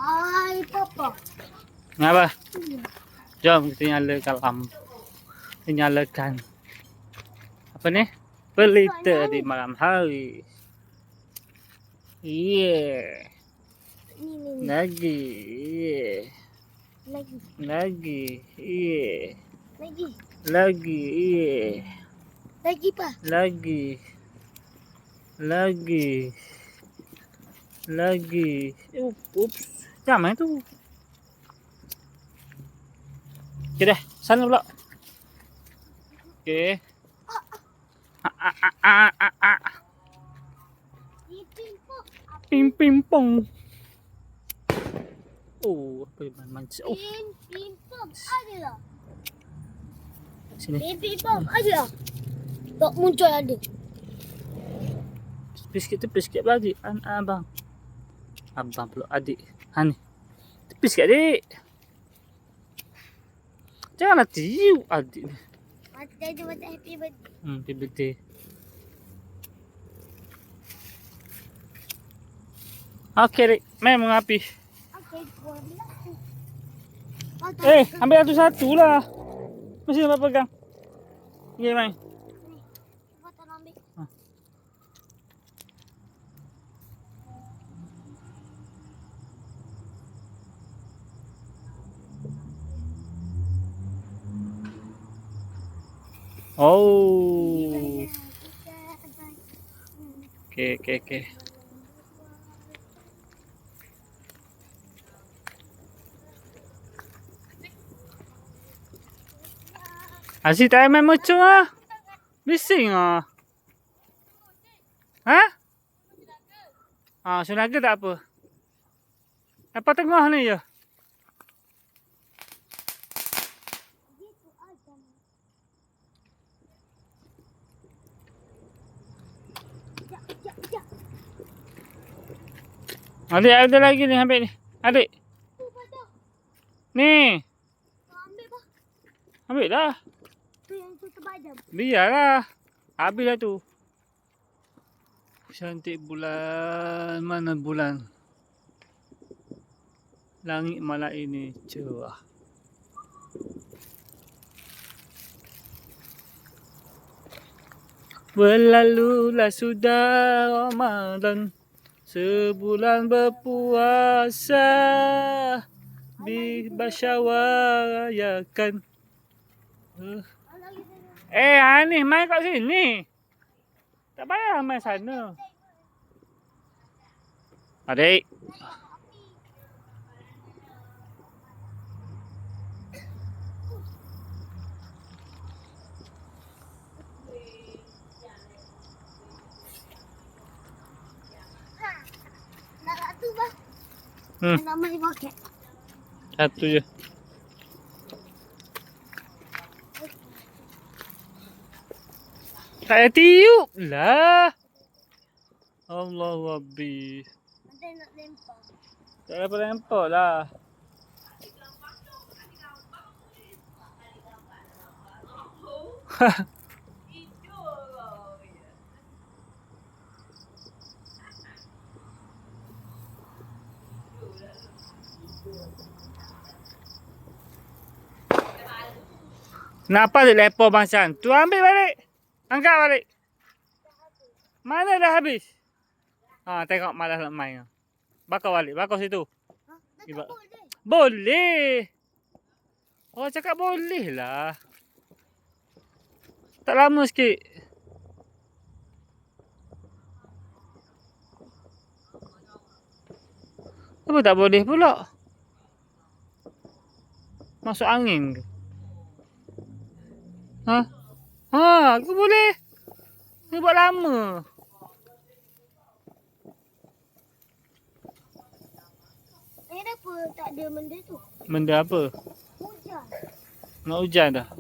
Hai, Papa. Kenapa? Jom kita nyalakan lampu. Kita nyalakan. Apa ni? Pelita di malam hari. Yeah. Ni. Lagi. Yeah. Lagi. Lagi. Yeah. Lagi. Lagi. Yeah. Lagi, Pa. Lagi. Lagi. Lagi. Ups. Jangan main tu. Okay dah. Sana pula. Okay. Ping ping pong. Oh, apa yang mancing? Oh, Ping pong ada lah. sini. Ping pong ada lah. Tak muncul ada. Tepi sikit lagi. Abang. Abang pula adik. Ni. Tepi sikit adik. Janganlah tiup adik ni. Mata dia macam happy birthday. Happy birthday. Okey, Rik. Main mengapi. Okey, buat bila tu. Ambil satu-satu lah. Mesti nampak pegang. Ni main. Cuba tak ambil. Oh. Okey. Asyik tak main mocong ah. Bising ah. Ha? Sunaga tak apa. Apa tengah ni je? Adik ada lagi ni, ambil ni. Adik. Ni. Ambil apa? Ambil dah. Tu yang tu terbadam. Biarlah. Habis dah tu. Cantik bulan. Mana bulan? Langit malam ini cerah. Berlalulah sudah Ramadan. Sebulan berpuasa. Dibasyawarayakan. Ni main kat sini. Tak payah main sana. Adik. Nak satu, Bah. Nak main pakai. Satu je. Tak payah tiup lah. Allah Rabbi. Nanti nak lempar. Tak dapat lempar lah. Kenapa dia lepor macam tu? Ambil balik. Angkat balik. Mana dah habis? Tengok malas nak main. Bakar balik. Bakar situ. Boleh. Boleh. Orang cakap boleh lah. Tak lama sikit. Apa tak boleh pula? Masuk angin ke? Aku boleh. Dia buat lama. Kenapa tak ada benda tu? Benda apa? Hujan. Nak hujan dah.